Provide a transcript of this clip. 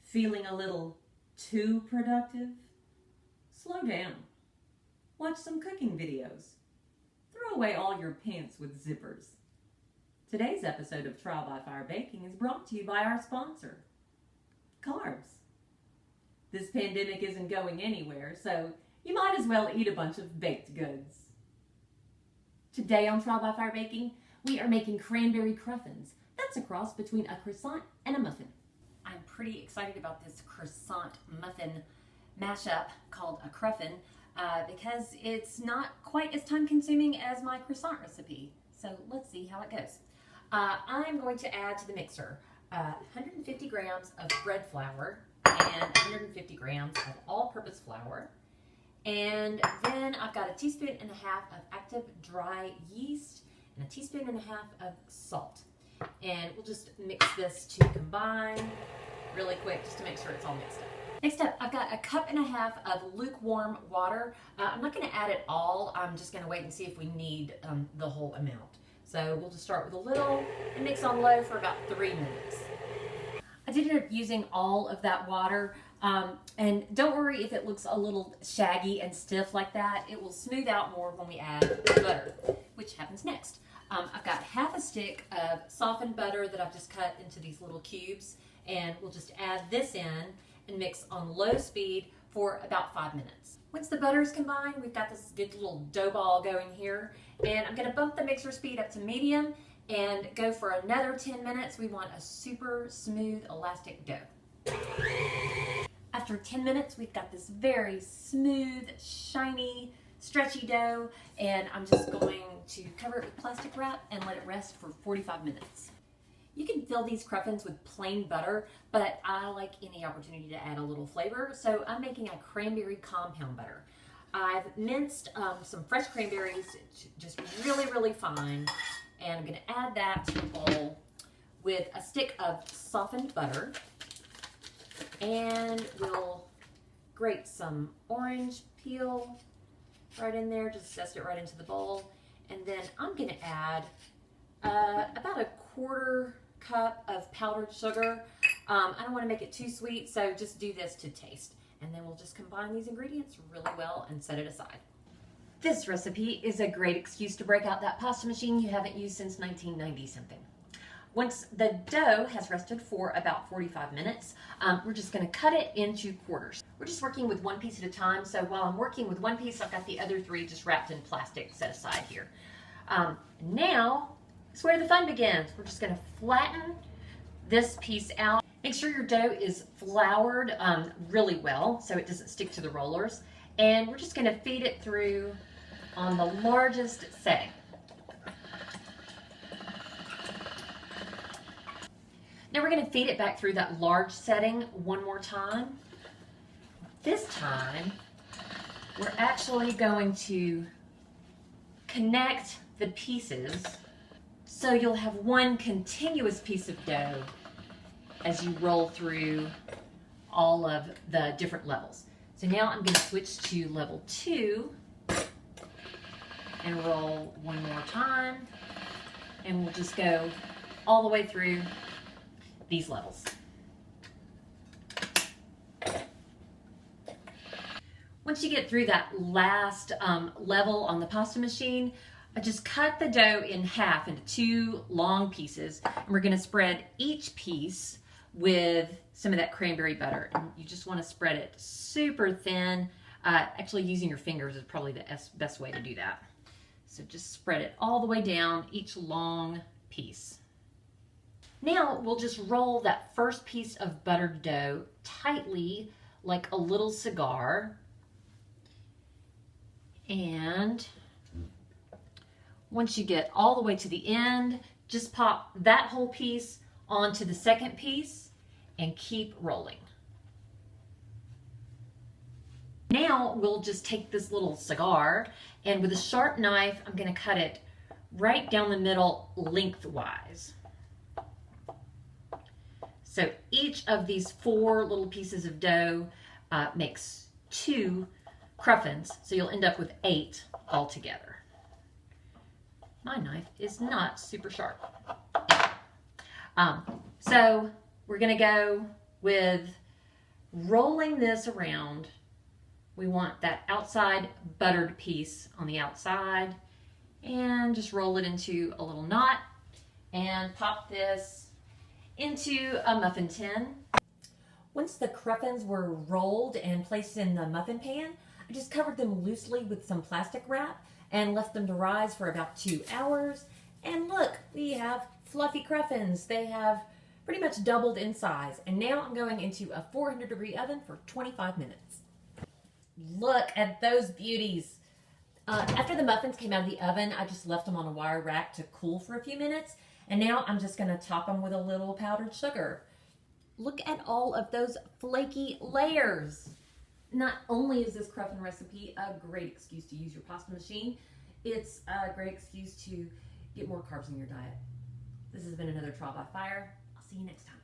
Feeling a little too productive? Slow down. Watch some cooking videos. Throw away all your pants with zippers. Today's episode of Trial by Fire Baking is brought to you by our sponsor, carbs. This pandemic isn't going anywhere, so you might as well eat a bunch of baked goods. Today on Trial by Fire Baking, we are making cranberry cruffins. That's a cross between a croissant and a muffin. I'm pretty excited about this croissant muffin mashup called a cruffin because it's not quite as time consuming as my croissant recipe. So let's see how it goes. I'm going to add to the mixer 150 grams of bread flour and 150 grams of all-purpose flour. And then I've got a teaspoon and a half of active dry yeast and a teaspoon and a half of salt. And we'll just mix this to combine really quick just to make sure it's all mixed up. Next up, I've got a cup and a half of lukewarm water. I'm not going to add it all. I'm just going to wait and see if we need the whole amount. So we'll just start with a little and mix on low for about 3 minutes. I did end up using all of that water. And don't worry if it looks a little shaggy and stiff like that. It will smooth out more when we add the butter, which happens next. I've got half a stick of softened butter that I've just cut into these little cubes, and we'll just add this in and mix on low speed for about 5 minutes. Once the butter is combined, we've got this good little dough ball going here, and I'm going to bump the mixer speed up to medium and go for another 10 minutes. We want a super smooth, elastic dough. After 10 minutes, we've got this very smooth, shiny, stretchy dough, and I'm just going to cover it with plastic wrap and let it rest for 45 minutes. You can fill these cruffins with plain butter, but I like any opportunity to add a little flavor, so I'm making a cranberry compound butter. I've minced some fresh cranberries just really fine, and I'm going to add that to a bowl with a stick of softened butter, and we'll grate some orange peel right in there, just zest it right into the bowl. And then I'm going to add about a 1/4 cup of powdered sugar. I don't want to make it too sweet, so just do this to taste. And then we'll just combine these ingredients really well and set it aside. This recipe is a great excuse to break out that pasta machine you haven't used since 1990 something. Once the dough has rested for about 45 minutes, we're just going to cut it into quarters. We're just working with one piece at a time, so while I'm working with one piece, I've got the other 3 just wrapped in plastic set aside here. Now is where the fun begins. We're just going to flatten this piece out. Make sure your dough is floured really well so it doesn't stick to the rollers. And we're just going to feed it through on the largest setting. Now we're going to feed it back through that large setting one more time. This time, we're actually going to connect the pieces so you'll have one continuous piece of dough as you roll through all of the different levels. So now I'm going to switch to level 2 and roll one more time, and we'll just go all the way through these levels. Once you get through that last level on the pasta machine, I just cut the dough in half into 2 long pieces, and we're going to spread each piece with some of that cranberry butter. And you just want to spread it super thin. Actually, using your fingers is probably the best way to do that. So just spread it all the way down each long piece. Now we'll just roll that first piece of buttered dough tightly like a little cigar. And once you get all the way to the end, just pop that whole piece onto the second piece and keep rolling. Now we'll just take this little cigar, and with a sharp knife, I'm going to cut it right down the middle lengthwise. So each of these 4 little pieces of dough makes 2 cruffins, so you'll end up with 8 altogether. My knife is not super sharp. So we're going to go with rolling this around, we want that outside buttered piece on the outside, and just roll it into a little knot and pop this into a muffin tin. Once the cruffins were rolled and placed in the muffin pan, I just covered them loosely with some plastic wrap and left them to rise for about 2 hours. And look, we have fluffy cruffins. They have pretty much doubled in size. And now I'm going into a 400-degree oven for 25 minutes. Look at those beauties. After the muffins came out of the oven, I just left them on a wire rack to cool for a few minutes. And now I'm just going to top them with a little powdered sugar. Look at all of those flaky layers. Not only is this cruffin recipe a great excuse to use your pasta machine, it's a great excuse to get more carbs in your diet. This has been another Trial by Fire. I'll see you next time.